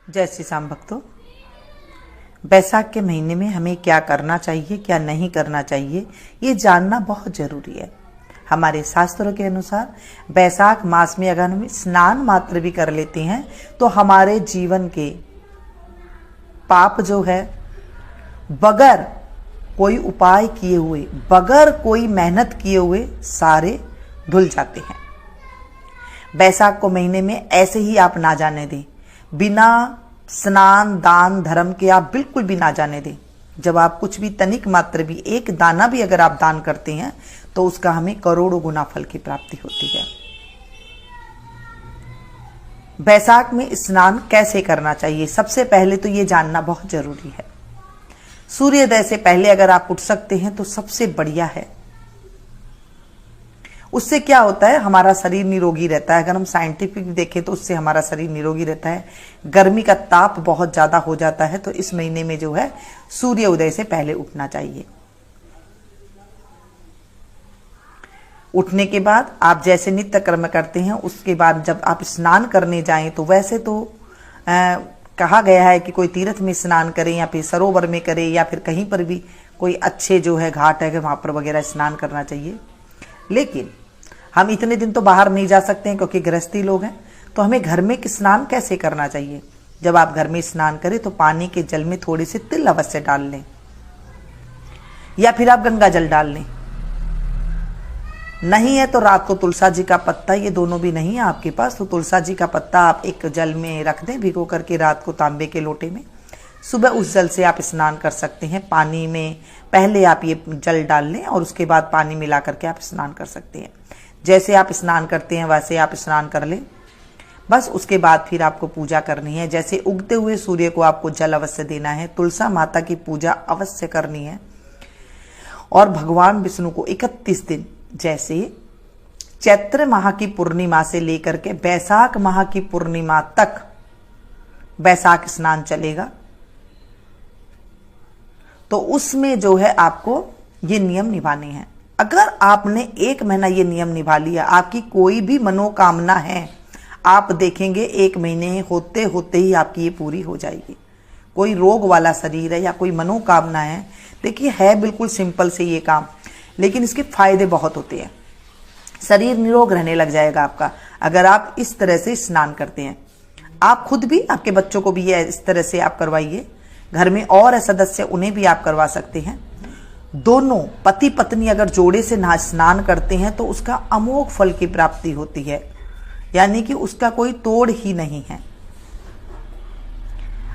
जय श्री राम भक्तों, बैसाख के महीने में हमें क्या करना चाहिए, क्या नहीं करना चाहिए, ये जानना बहुत जरूरी है। हमारे शास्त्रों के अनुसार बैसाख मास में अगर हम स्नान मात्र भी कर लेते हैं तो हमारे जीवन के पाप जो है बगैर कोई उपाय किए हुए, बगैर कोई मेहनत किए हुए सारे धुल जाते हैं। बैसाख को महीने में ऐसे ही आप ना जाने दें, बिना स्नान दान धर्म के आप बिल्कुल भी ना जाने दें। जब आप कुछ भी तनिक मात्र भी, एक दाना भी अगर आप दान करते हैं तो उसका हमें करोड़ों गुना फल की प्राप्ति होती है। बैसाख में स्नान कैसे करना चाहिए, सबसे पहले तो ये जानना बहुत जरूरी है। सूर्योदय से पहले अगर आप उठ सकते हैं तो सबसे बढ़िया है। उससे क्या होता है, हमारा शरीर निरोगी रहता है। अगर हम साइंटिफिक देखें तो उससे हमारा शरीर निरोगी रहता है। गर्मी का ताप बहुत ज्यादा हो जाता है, तो इस महीने में जो है सूर्य उदय से पहले उठना चाहिए। उठने के बाद आप जैसे नित्य कर्म करते हैं, उसके बाद जब आप स्नान करने जाएं तो वैसे तो कहा गया है कि कोई तीर्थ में स्नान करें या फिर सरोवर में करें या फिर कहीं पर भी कोई अच्छे जो है घाट है वहां पर वगैरह स्नान करना चाहिए। लेकिन हम इतने दिन तो बाहर नहीं जा सकते हैं क्योंकि गृहस्थी लोग हैं, तो हमें घर में स्नान कैसे करना चाहिए। जब आप घर में स्नान करें तो पानी के जल में थोड़े से तिल अवश्य डाल लें या फिर आप गंगा जल डाल लें। नहीं है तो रात को तुलसा जी का पत्ता, ये दोनों भी नहीं है आपके पास तो तुलसा जी का पत्ता आप एक जल में रख दें भिगो करके रात को तांबे के लोटे में। सुबह उस जल से आप स्नान कर सकते हैं। पानी में पहले आप ये जल डाल लें और उसके बाद पानी मिला करके आप स्नान कर सकते हैं। जैसे आप स्नान करते हैं वैसे आप स्नान कर लें। बस उसके बाद फिर आपको पूजा करनी है। जैसे उगते हुए सूर्य को आपको जल अवश्य देना है, तुलसा माता की पूजा अवश्य करनी है और भगवान विष्णु को 31 दिन, जैसे चैत्र माह की पूर्णिमा से लेकर के बैसाख माह की पूर्णिमा तक बैसाख स्नान चलेगा, तो उसमें जो है आपको ये नियम निभाने हैं। अगर आपने एक महीना ये नियम निभा लिया, आपकी कोई भी मनोकामना है, आप देखेंगे एक महीने होते होते ही आपकी ये पूरी हो जाएगी। कोई रोग वाला शरीर है या कोई मनोकामना है, देखिए है बिल्कुल सिंपल से ये काम, लेकिन इसके फायदे बहुत होते हैं। शरीर निरोग रहने लग जाएगा आपका अगर आप इस तरह से स्नान करते हैं। आप खुद भी, आपके बच्चों को भी ये इस तरह से आप करवाइए। घर में और सदस्य उन्हें भी आप करवा सकते हैं। दोनों पति पत्नी अगर जोड़े से स्नान करते हैं तो उसका अमोघ फल की प्राप्ति होती है, यानी कि उसका कोई तोड़ ही नहीं है।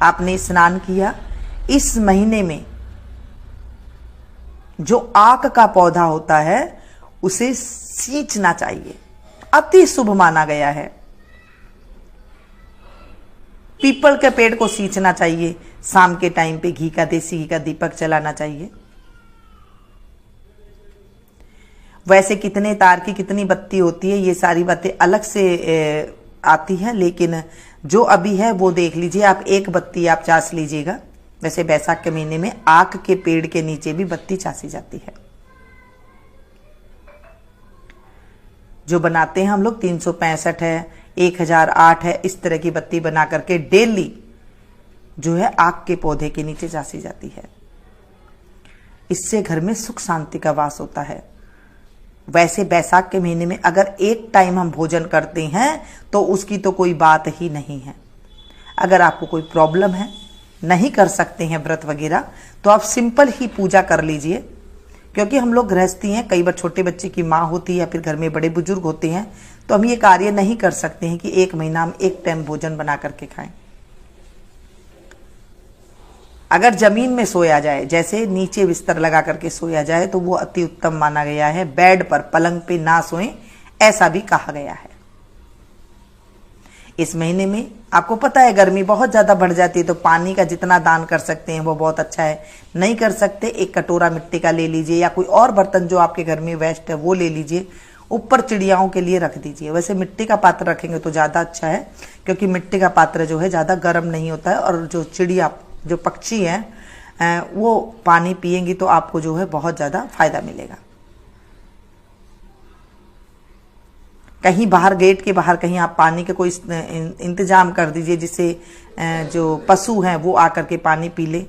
आपने स्नान किया, इस महीने में जो आक का पौधा होता है उसे सींचना चाहिए, अति शुभ माना गया है। पीपल के पेड़ को सींचना चाहिए। शाम के टाइम पे घी का, देसी घी का दीपक जलाना चाहिए। वैसे कितने तार की कितनी बत्ती होती है, ये सारी बातें अलग से आती हैं, लेकिन जो अभी है वो देख लीजिए। आप एक बत्ती आप चास लीजिएगा। वैसे बैसाख के महीने में आक के पेड़ के नीचे भी बत्ती चासी जाती है। जो बनाते हैं हम लोग 365 है, 1008 है, इस तरह की बत्ती बना करके डेली जो है आक के पौधे के नीचे चासी जाती है। इससे घर में सुख शांति का वास होता है। वैसे बैसाख के महीने में अगर एक टाइम हम भोजन करते हैं तो उसकी तो कोई बात ही नहीं है। अगर आपको कोई प्रॉब्लम है, नहीं कर सकते हैं व्रत वगैरह, तो आप सिंपल ही पूजा कर लीजिए। क्योंकि हम लोग गृहस्थी हैं, कई बार छोटे बच्चे की माँ होती है या फिर घर में बड़े बुजुर्ग होते हैं, तो हम ये कार्य नहीं कर सकते हैं कि एक महीना हम एक टाइम भोजन बना करके खाएं। अगर जमीन में सोया जाए, जैसे नीचे बिस्तर लगा करके सोया जाए, तो वो अति उत्तम माना गया है। बेड पर, पलंग पे ना सोएं, ऐसा भी कहा गया है। इस महीने में आपको पता है गर्मी बहुत ज्यादा बढ़ जाती है, तो पानी का जितना दान कर सकते हैं वो बहुत अच्छा है। नहीं कर सकते, एक कटोरा मिट्टी का ले लीजिए या कोई और बर्तन जो आपके घर में वेस्ट है वो ले लीजिए, ऊपर चिड़ियाओं के लिए रख दीजिए। वैसे मिट्टी का पात्र रखेंगे तो ज्यादा अच्छा है, क्योंकि मिट्टी का पात्र जो है ज्यादा गर्म नहीं होता है और जो चिड़िया, जो पक्षी हैं वो पानी पिएंगी तो आपको जो है बहुत ज्यादा फायदा मिलेगा। कहीं बाहर, गेट के बाहर कहीं आप पानी का कोई इंतजाम कर दीजिए, जिससे जो पशु हैं वो आकर के पानी पी ले।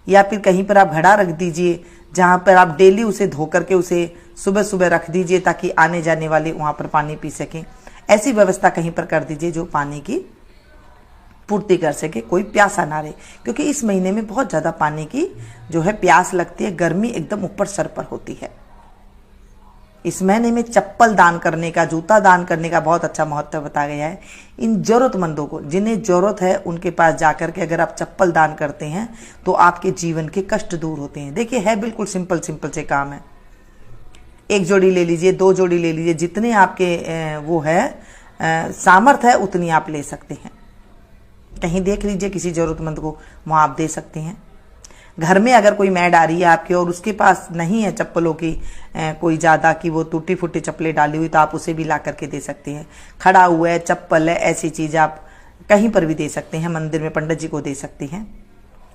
या फिर कहीं पर आप घड़ा रख दीजिए जहाँ पर आप डेली उसे धो करके उसे सुबह सुबह रख दीजिए, ताकि आने जाने वाले वहाँ पर पानी पी सकें। ऐसी व्यवस्था कहीं पर कर दीजिए जो पानी की पूर्ति कर सके, कोई प्यासा ना रहे, क्योंकि इस महीने में बहुत ज़्यादा पानी की जो है प्यास लगती है, गर्मी एकदम ऊपर सर पर होती है। इस महीने में चप्पल दान करने का, जूता दान करने का बहुत अच्छा महत्व बताया गया है। इन जरूरतमंदों को, जिन्हें जरूरत है, उनके पास जाकर के अगर आप चप्पल दान करते हैं तो आपके जीवन के कष्ट दूर होते हैं। देखिए, है बिल्कुल सिंपल से काम है। एक जोड़ी ले लीजिए, 2 जोड़ी ले लीजिए, जितने आपके वो है सामर्थ्य है उतनी आप ले सकते हैं। कहीं देख लीजिए किसी जरूरतमंद को, वहाँ आप दे सकते हैं। घर में अगर कोई मैड आ रही है आपके और उसके पास नहीं है चप्पलों की कोई ज़्यादा कि वो टूटी फूटी चप्पलें डाली हुई, तो आप उसे भी ला करके दे सकते हैं। खड़ा हुआ है, चप्पल है, ऐसी चीज़ आप कहीं पर भी दे सकते हैं। मंदिर में पंडित जी को दे सकते हैं।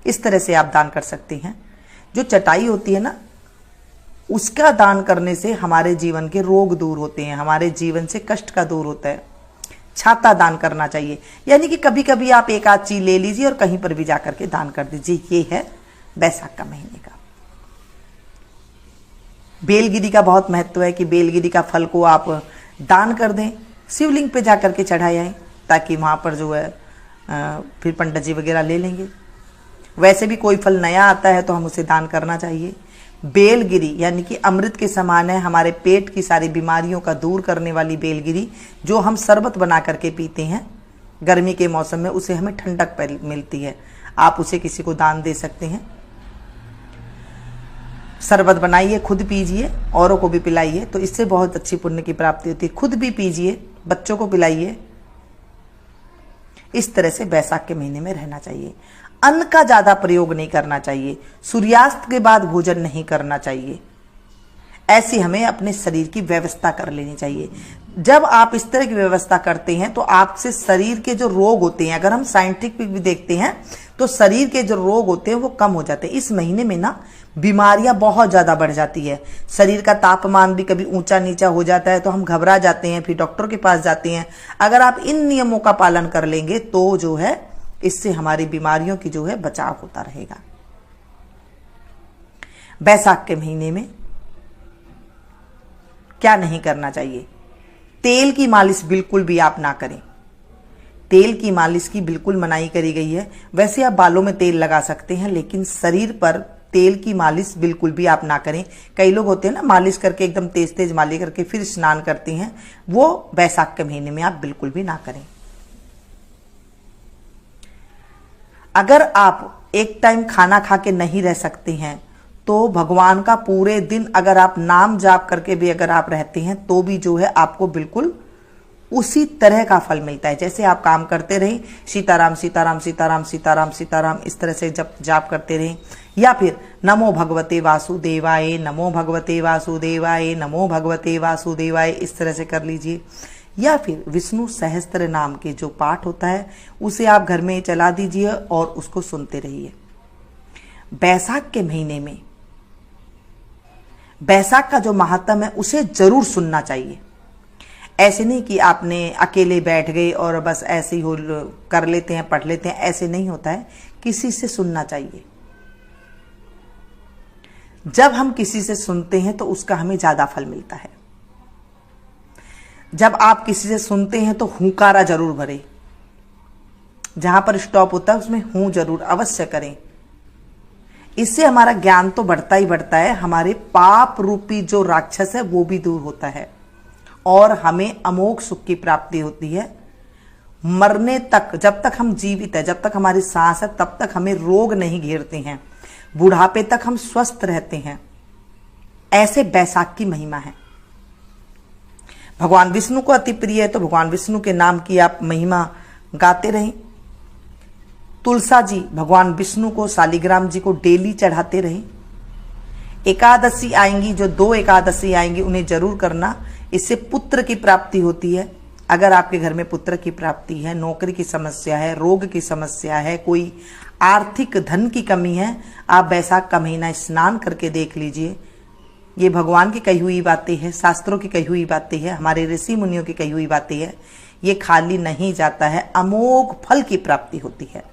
इस तरह से आप दान कर सकते हैं। जो चटाई होती है ना, उसका दान करने से हमारे जीवन के रोग दूर होते हैं, हमारे जीवन से कष्ट का दूर होता है। छाता दान करना चाहिए, यानी कि कभी कभी आप एक आध चीज ले लीजिए और कहीं पर भी जाकर के दान कर दीजिए। ये है बैसाख का महीने का। बेलगिरी का बहुत महत्व है कि बेलगिरी का फल को आप दान कर दें, शिवलिंग पे जाकर के चढ़ाए आए, ताकि वहां पर जो है फिर पंडित जी वगैरह ले लेंगे। वैसे भी कोई फल नया आता है तो हम उसे दान करना चाहिए। बेलगिरी यानी कि अमृत के समान है, हमारे पेट की सारी बीमारियों का दूर करने वाली बेलगिरी, जो हम शरबत बना करके पीते हैं गर्मी के मौसम में, उसे हमें ठंडक मिलती है। आप उसे किसी को दान दे सकते हैं। शरबत बनाइए, खुद पीजिए, औरों को भी पिलाइए, तो इससे बहुत अच्छी पुण्य की प्राप्ति होती है। खुद भी पीजिए, बच्चों को पिलाइए। इस तरह से बैसाख के महीने में रहना चाहिए। अन्न का ज्यादा प्रयोग नहीं करना चाहिए। सूर्यास्त के बाद भोजन नहीं करना चाहिए। ऐसी हमें अपने शरीर की व्यवस्था कर लेनी चाहिए। जब आप इस तरह की व्यवस्था करते हैं तो आपसे शरीर के जो रोग होते हैं, अगर हम साइंटिफिक भी देखते हैं तो शरीर के जो रोग होते हैं वो कम हो जाते हैं। इस महीने में ना बीमारियां बहुत ज्यादा बढ़ जाती है। शरीर का तापमान भी कभी ऊंचा नीचा हो जाता है तो हम घबरा जाते हैं, फिर डॉक्टर के पास जाते हैं। अगर आप इन नियमों का पालन कर लेंगे तो जो है इससे हमारी बीमारियों की जो है बचाव होता रहेगा। बैसाख के महीने में क्या नहीं करना चाहिए? तेल की मालिश बिल्कुल भी आप ना करें। तेल की मालिश की बिल्कुल मनाही करी गई है। वैसे आप बालों में तेल लगा सकते हैं, लेकिन शरीर पर तेल की मालिश बिल्कुल भी आप ना करें। कई लोग होते हैं ना, मालिश करके एकदम तेज तेज मालिश करके फिर स्नान करते हैं, वो बैसाख के महीने में आप बिल्कुल भी ना करें। अगर आप एक टाइम खाना खा के नहीं रह सकते हैं तो भगवान का पूरे दिन अगर आप नाम जाप करके भी अगर आप रहते हैं तो भी जो है आपको बिल्कुल उसी तरह का फल मिलता है। जैसे आप काम करते रहें, सीताराम सीताराम सीताराम सीताराम सीताराम इस तरह से जब जाप करते रहें, या फिर नमो भगवते वासुदेवाय, नमो भगवते वासुदेवाय, नमो भगवते वासुदेवाय इस तरह से कर लीजिए। या फिर विष्णु सहस्त्र नाम के जो पाठ होता है उसे आप घर में चला दीजिए और उसको सुनते रहिए। बैसाख के महीने में बैसाख का जो महात्म है उसे जरूर सुनना चाहिए। ऐसे नहीं कि आपने अकेले बैठ गए और बस ऐसे ही कर लेते हैं, पढ़ लेते हैं, ऐसे नहीं होता है। किसी से सुनना चाहिए। जब हम किसी से सुनते हैं तो उसका हमें ज्यादा फल मिलता है। जब आप किसी से सुनते हैं तो हुंकारा जरूर भरे, जहां पर स्टॉप होता है उसमें हूं जरूर अवश्य करें। इससे हमारा ज्ञान तो बढ़ता ही बढ़ता है, हमारे पाप रूपी जो राक्षस है वो भी दूर होता है और हमें अमोघ सुख की प्राप्ति होती है। मरने तक, जब तक हम जीवित है, जब तक हमारी सांस है, तब तक हमें रोग नहीं घेरते हैं। बुढ़ापे तक हम स्वस्थ रहते हैं। ऐसे बैसाख की महिमा है। भगवान विष्णु को अति प्रिय है तो भगवान विष्णु के नाम की आप महिमा गाते रहें। तुलसा जी भगवान विष्णु को, शालिग्राम जी को डेली चढ़ाते रहें। एकादशी आएंगी, जो 2 एकादशी आएंगी उन्हें जरूर करना। इससे पुत्र की प्राप्ति होती है। अगर आपके घर में पुत्र की प्राप्ति है, नौकरी की समस्या है, रोग की समस्या है, कोई आर्थिक धन की कमी है, आप बैसाख का महीना स्नान करके देख लीजिए। ये भगवान की कही हुई बातें हैं, शास्त्रों की कही हुई बातें हैं, हमारे ऋषि मुनियों की कही हुई बातें हैं। ये खाली नहीं जाता है, अमोघ फल की प्राप्ति होती है।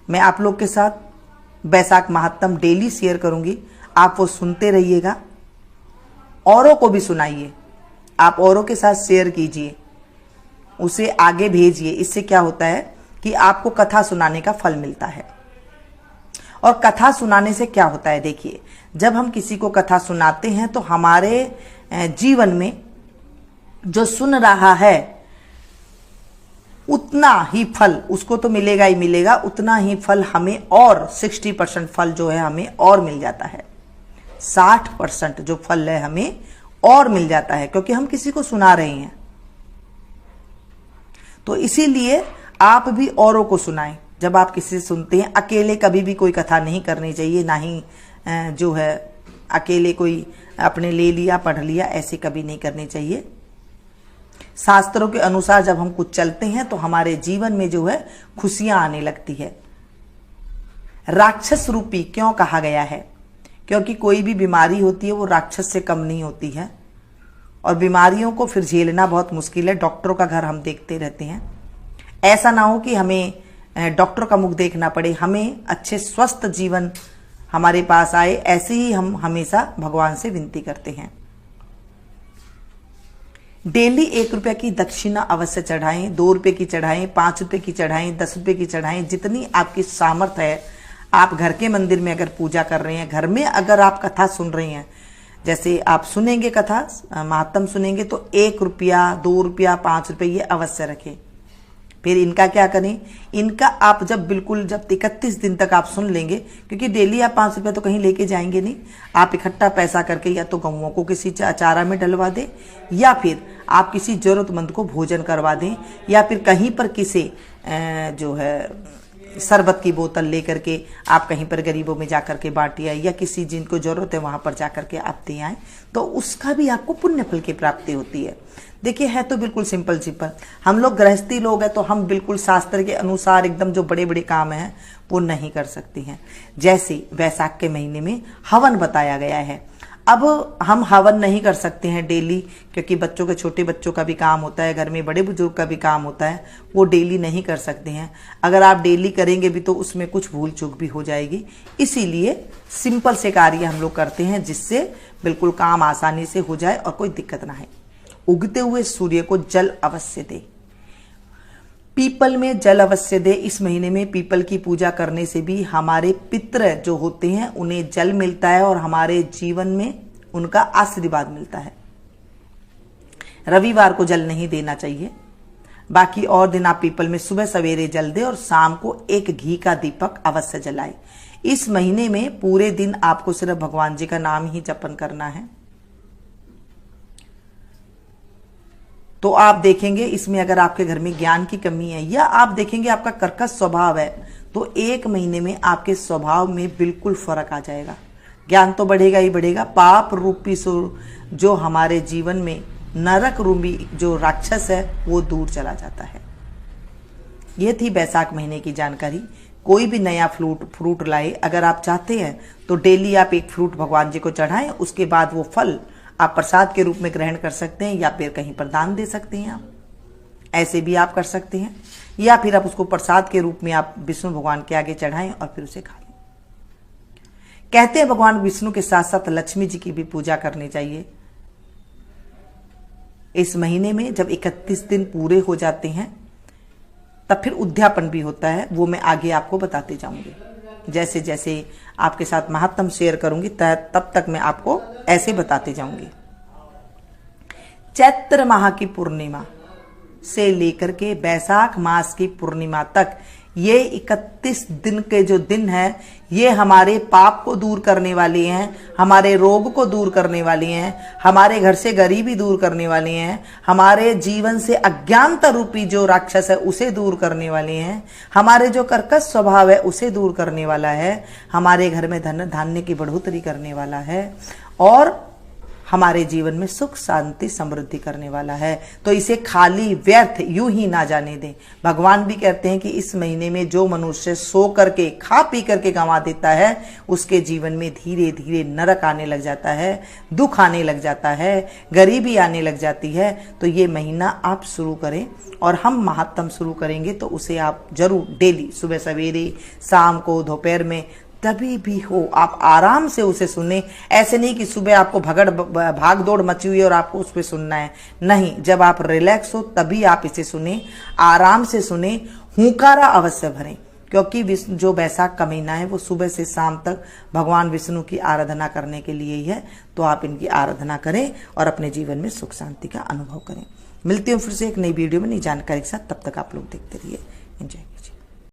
मैं आप लोग के साथ वैशाख महात्म डेली शेयर करूंगी, आप वो सुनते रहिएगा, औरों को भी सुनाइए, आप औरों के साथ शेयर कीजिए, उसे आगे भेजिए। इससे क्या होता है कि आपको कथा सुनाने का फल मिलता है। और कथा सुनाने से क्या होता है, देखिए, जब हम किसी को कथा सुनाते हैं तो हमारे जीवन में जो सुन रहा है उतना ही फल उसको तो मिलेगा ही मिलेगा, उतना ही फल हमें और 60% फल जो है हमें और मिल जाता है। 60% जो फल है हमें और मिल जाता है, क्योंकि हम किसी को सुना रहे हैं। तो इसीलिए आप भी औरों को सुनाएं। जब आप किसी से सुनते हैं, अकेले कभी भी कोई कथा नहीं करनी चाहिए, ना ही जो है अकेले कोई अपने ले लिया पढ़ लिया, ऐसे कभी नहीं करनी चाहिए। शास्त्रों के अनुसार जब हम कुछ चलते हैं तो हमारे जीवन में जो है खुशियां आने लगती है। राक्षस रूपी क्यों कहा गया है? क्योंकि कोई भी बीमारी होती है वो राक्षस से कम नहीं होती है, और बीमारियों को फिर झेलना बहुत मुश्किल है। डॉक्टरों का घर हम देखते रहते हैं। ऐसा ना हो कि हमें डॉक्टर का मुख देखना पड़े, हमें अच्छे स्वस्थ जीवन हमारे पास आए, ऐसे ही हम हमेशा भगवान से विनती करते हैं। डेली 1 रुपये की दक्षिणा अवश्य चढ़ाएं, 2 रुपये की चढ़ाएं, 5 रुपये की चढ़ाएं, 10 रुपये की चढ़ाएं, जितनी आपकी सामर्थ्य है। आप घर के मंदिर में अगर पूजा कर रहे हैं, घर में अगर आप कथा सुन रहे हैं, जैसे आप सुनेंगे कथा महात्म सुनेंगे, तो 1 रुपया, 2 रुपया, 5 रुपये ये अवश्य रखें। फिर इनका क्या करें, इनका आप जब 31 दिन तक आप सुन लेंगे, क्योंकि डेली आप 5 रुपये तो कहीं लेके जाएंगे नहीं, आप इकट्ठा पैसा करके या तो गौओं को किसी चारा में डलवा दें, या फिर आप किसी जरूरतमंद को भोजन करवा दें, या फिर कहीं पर किसी जो है शरबत की बोतल लेकर के आप कहीं पर गरीबों में जाकर के बांटिए, या किसी जिनको जरूरत है वहां पर जाकर के आप दे आए, तो उसका भी आपको पुण्य फल की प्राप्ति होती है। देखिए, है तो बिल्कुल सिंपल। हम लोग गृहस्थी लोग हैं, तो हम बिल्कुल शास्त्र के अनुसार एकदम जो बड़े बड़े काम हैं वो नहीं कर सकते हैं। जैसे वैशाख के महीने में हवन बताया गया है। अब हम हवन नहीं कर सकते हैं डेली, क्योंकि बच्चों के, छोटे बच्चों का भी काम होता है, घर में बड़े बुजुर्ग का भी काम होता है, वो डेली नहीं कर सकते हैं। अगर आप डेली करेंगे भी तो उसमें कुछ भूल चूक भी हो जाएगी। इसीलिए सिंपल से कार्य हम लोग करते हैं, जिससे बिल्कुल काम आसानी से हो जाए और कोई दिक्कत ना है। उगते हुए सूर्य को जल अवश्य दे, पीपल में जल अवश्य दे। इस महीने में पीपल की पूजा करने से भी हमारे पितृ जो होते हैं उन्हें जल मिलता है, और हमारे जीवन में उनका आशीर्वाद मिलता है। रविवार को जल नहीं देना चाहिए, बाकी और दिन आप पीपल में सुबह सवेरे जल दे, और शाम को 1 घी का दीपक अवश्य जलाए। इस महीने में पूरे दिन आपको सिर्फ भगवान जी का नाम ही जपन करना है। तो आप देखेंगे इसमें अगर आपके घर में ज्ञान की कमी है, या आप देखेंगे आपका कर्कश स्वभाव है, तो 1 महीने में आपके स्वभाव में बिल्कुल फर्क आ जाएगा। ज्ञान तो बढ़ेगा ही बढ़ेगा। पाप रूपी जो हमारे जीवन में नरक रूपी जो राक्षस है वो दूर चला जाता है। ये थी वैशाख महीने की जानकारी। कोई भी नया फ्रूट लाए, अगर आप चाहते हैं तो डेली आप 1 फ्रूट भगवान जी को चढ़ाएं, उसके बाद वो फल आप प्रसाद के रूप में ग्रहण कर सकते हैं, या फिर कहीं पर दान दे सकते हैं। आप ऐसे भी आप कर सकते हैं, या फिर आप उसको प्रसाद के रूप में आप विष्णु भगवान के आगे चढ़ाएं और फिर उसे खा लें। कहते हैं भगवान विष्णु के साथ साथ लक्ष्मी जी की भी पूजा करनी चाहिए। इस महीने में जब 31 दिन पूरे हो जाते हैं तब फिर उद्यापन भी होता है, वो मैं आगे आपको बताते जाऊंगी। जैसे जैसे आपके साथ महात्म शेयर करूंगी तब तक मैं आपको ऐसे बताते जाऊंगी। चैत्र माह की पूर्णिमा से लेकर के वैशाख मास की पूर्णिमा तक ये 31 दिन के जो दिन है, ये हमारे पाप को दूर करने वाले हैं, हमारे रोग को दूर करने वाले हैं, हमारे घर से गरीबी दूर करने वाले हैं, हमारे जीवन से अज्ञानता रूपी जो राक्षस है उसे दूर करने वाले हैं, हमारे जो कर्कश स्वभाव है उसे दूर करने वाला है, हमारे घर में धन धान्य की बढ़ोतरी करने वाला है, और हमारे जीवन में सुख शांति समृद्धि करने वाला है। तो इसे खाली व्यर्थ यूं ही ना जाने दें। भगवान भी कहते हैं कि इस महीने में जो मनुष्य सो करके खा पी करके गंवा देता है, उसके जीवन में धीरे धीरे नरक आने लग जाता है, दुख आने लग जाता है, गरीबी आने लग जाती है। तो ये महीना आप शुरू करें और हम महात्म शुरू करेंगे तो उसे आप जरूर डेली सुबह सवेरे, शाम को, दोपहर में, तभी भी हो आप आराम से उसे सुने। ऐसे नहीं कि सुबह आपको भाग दौड़ मची हुई है और आपको उस पर सुनना है, नहीं। जब आप रिलैक्स हो तभी आप इसे सुने, आराम से सुने, हुंकारा अवश्य भरें, क्योंकि जो बैसाख का महीना है वो सुबह से शाम तक भगवान विष्णु की आराधना करने के लिए ही है। तो आप इनकी आराधना करें और अपने जीवन में सुख शांति का अनुभव करें। मिलती हूँ फिर से एक नई वीडियो में नई जानकारी के साथ। तब तक आप लोग देखते रहिए, एंजॉय कीजिए।